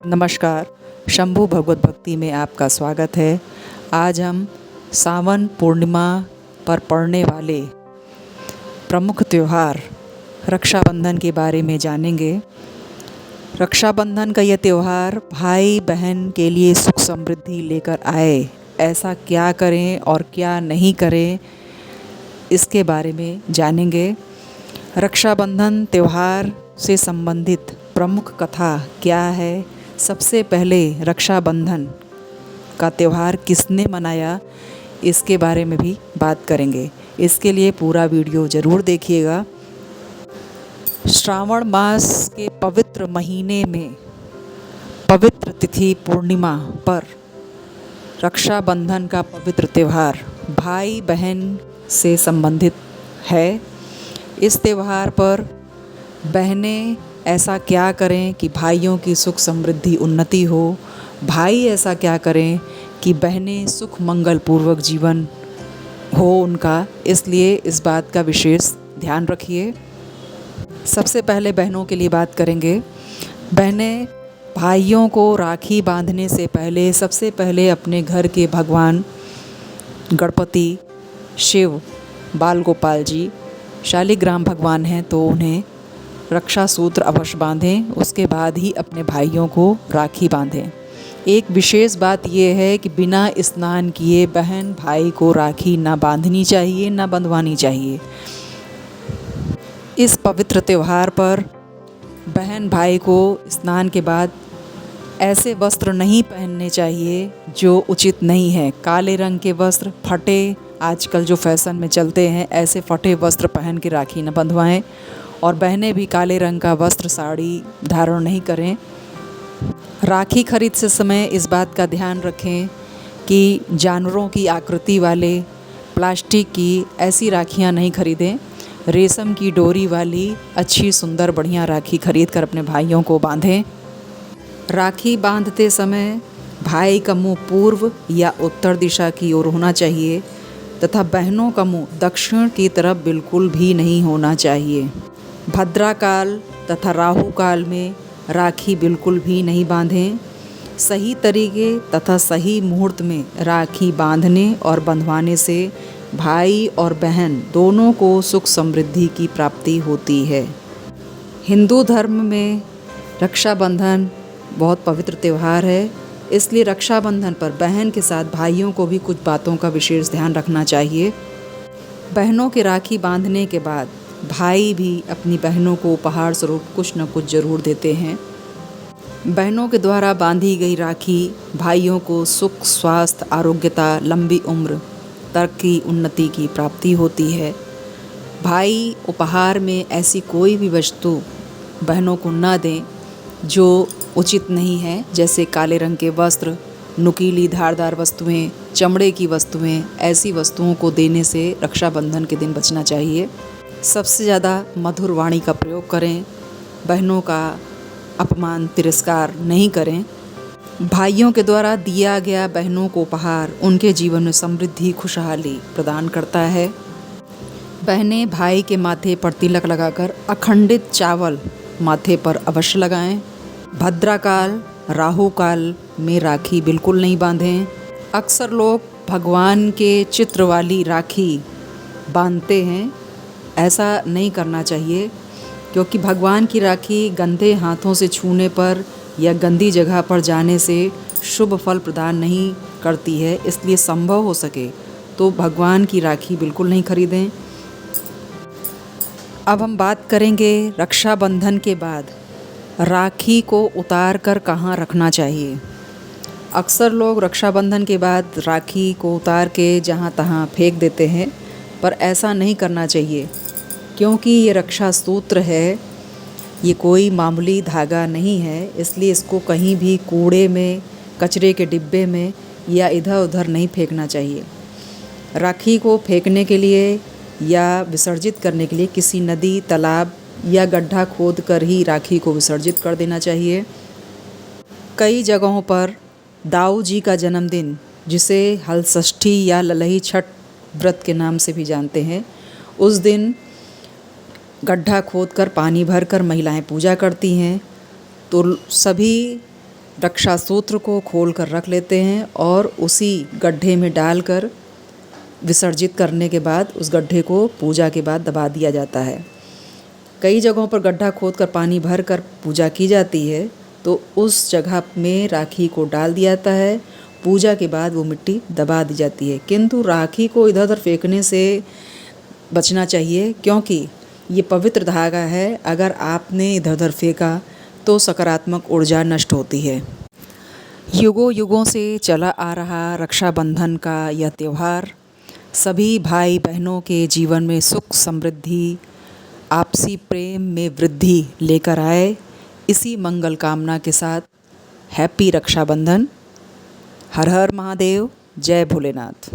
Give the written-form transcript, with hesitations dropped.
नमस्कार। शंभू भगवत भक्ति में आपका स्वागत है। आज हम सावन पूर्णिमा पर पड़ने वाले प्रमुख त्यौहार रक्षाबंधन के बारे में जानेंगे। रक्षाबंधन का यह त्यौहार भाई बहन के लिए सुख समृद्धि लेकर आए। ऐसा क्या करें और क्या नहीं करें, इसके बारे में जानेंगे। रक्षाबंधन त्यौहार से संबंधित प्रमुख कथा क्या है, सबसे पहले रक्षाबंधन का त्यौहार किसने मनाया, इसके बारे में भी बात करेंगे। इसके लिए पूरा वीडियो ज़रूर देखिएगा। श्रावण मास के पवित्र महीने में पवित्र तिथि पूर्णिमा पर रक्षाबंधन का पवित्र त्यौहार भाई बहन से संबंधित है। इस त्यौहार पर बहनें ऐसा क्या करें कि भाइयों की सुख समृद्धि उन्नति हो, भाई ऐसा क्या करें कि बहनें सुख मंगल पूर्वक जीवन हो उनका, इसलिए इस बात का विशेष ध्यान रखिए। सबसे पहले बहनों के लिए बात करेंगे। बहनें भाइयों को राखी बांधने से पहले सबसे पहले अपने घर के भगवान गणपति, शिव, बाल गोपाल जी शालिग्राम भगवान हैं तो उन्हें रक्षा सूत्र अवश्य बांधें। उसके बाद ही अपने भाइयों को राखी बांधें। एक विशेष बात यह है कि बिना स्नान किए बहन भाई को राखी ना बांधनी चाहिए, ना बंधवानी चाहिए। इस पवित्र त्यौहार पर बहन भाई को स्नान के बाद ऐसे वस्त्र नहीं पहनने चाहिए जो उचित नहीं है। काले रंग के वस्त्र, फटे, आजकल जो फैशन में चलते हैं, ऐसे फटे वस्त्र पहन के राखी न बंधवाएं। और बहनें भी काले रंग का वस्त्र, साड़ी धारण नहीं करें। राखी खरीदते समय इस बात का ध्यान रखें कि जानवरों की आकृति वाले प्लास्टिक की ऐसी राखियां नहीं खरीदें। रेशम की डोरी वाली अच्छी सुंदर बढ़िया राखी खरीद कर अपने भाइयों को बांधें। राखी बांधते समय भाई का मुंह पूर्व या उत्तर दिशा की ओर होना चाहिए तथा बहनों का मुंह दक्षिण की तरफ बिल्कुल भी नहीं होना चाहिए। भद्रा काल तथा राहु काल में राखी बिल्कुल भी नहीं बांधें। सही तरीके तथा सही मुहूर्त में राखी बांधने और बंधवाने से भाई और बहन दोनों को सुख समृद्धि की प्राप्ति होती है। हिंदू धर्म में रक्षाबंधन बहुत पवित्र त्यौहार है, इसलिए रक्षाबंधन पर बहन के साथ भाइयों को भी कुछ बातों का विशेष ध्यान रखना चाहिए। बहनों के राखी बांधने के बाद भाई भी अपनी बहनों को उपहार स्वरूप कुछ न कुछ जरूर देते हैं। बहनों के द्वारा बांधी गई राखी भाइयों को सुख, स्वास्थ्य, आरोग्यता, लंबी उम्र, तरक्की, उन्नति की प्राप्ति होती है। भाई उपहार में ऐसी कोई भी वस्तु बहनों को न दें जो उचित नहीं है, जैसे काले रंग के वस्त्र, नुकीली धारदार वस्तुएं, चमड़े की वस्तुएं। ऐसी वस्तुओं को देने से रक्षाबंधन के दिन बचना चाहिए। सबसे ज़्यादा मधुर वाणी का प्रयोग करें। बहनों का अपमान, तिरस्कार नहीं करें। भाइयों के द्वारा दिया गया बहनों को उपहार उनके जीवन में समृद्धि, खुशहाली प्रदान करता है। बहनें भाई के माथे पर तिलक लगाकर अखंडित चावल माथे पर अवश्य लगाएं। भद्राकाल, राहु काल में राखी बिल्कुल नहीं बांधें। अक्सर लोग भगवान के चित्र वाली राखी बांधते हैं, ऐसा नहीं करना चाहिए, क्योंकि भगवान की राखी गंदे हाथों से छूने पर या गंदी जगह पर जाने से शुभ फल प्रदान नहीं करती है। इसलिए संभव हो सके तो भगवान की राखी बिल्कुल नहीं खरीदें। अब हम बात करेंगे रक्षाबंधन के बाद राखी को उतार कर कहाँ रखना चाहिए। अक्सर लोग रक्षाबंधन के बाद राखी को उतार के जहाँ तहाँ फेंक देते हैं, पर ऐसा नहीं करना चाहिए, क्योंकि ये रक्षा सूत्र है, ये कोई मामूली धागा नहीं है। इसलिए इसको कहीं भी कूड़े में, कचरे के डिब्बे में या इधर उधर नहीं फेंकना चाहिए। राखी को फेंकने के लिए या विसर्जित करने के लिए किसी नदी, तालाब या गड्ढा खोद कर ही राखी को विसर्जित कर देना चाहिए। कई जगहों पर दाऊ जी का जन्मदिन, जिसे हलषष्ठी या ललही छठ व्रत के नाम से भी जानते हैं, उस दिन गड्ढा खोदकर पानी भरकर महिलाएं पूजा करती हैं। तो सभी रक्षा सूत्र को खोल कर रख लेते हैं और उसी गड्ढे में डालकर विसर्जित करने के बाद उस गड्ढे को पूजा के बाद दबा दिया जाता है। कई जगहों पर गड्ढा खोदकर पानी भर कर पूजा की जाती है, तो उस जगह में राखी को डाल दिया जाता है। पूजा के बाद वो मिट्टी दबा दी जाती है। किंतु राखी को इधर उधर फेंकने से बचना चाहिए, क्योंकि ये पवित्र धागा है। अगर आपने इधर उधर फेंका तो सकारात्मक ऊर्जा नष्ट होती है। युगों युगों से चला आ रहा रक्षाबंधन का यह त्यौहार सभी भाई बहनों के जीवन में सुख समृद्धि, आपसी प्रेम में वृद्धि लेकर आए। इसी मंगल कामना के साथ हैप्पी रक्षाबंधन। हर हर महादेव, जय भोलेनाथ।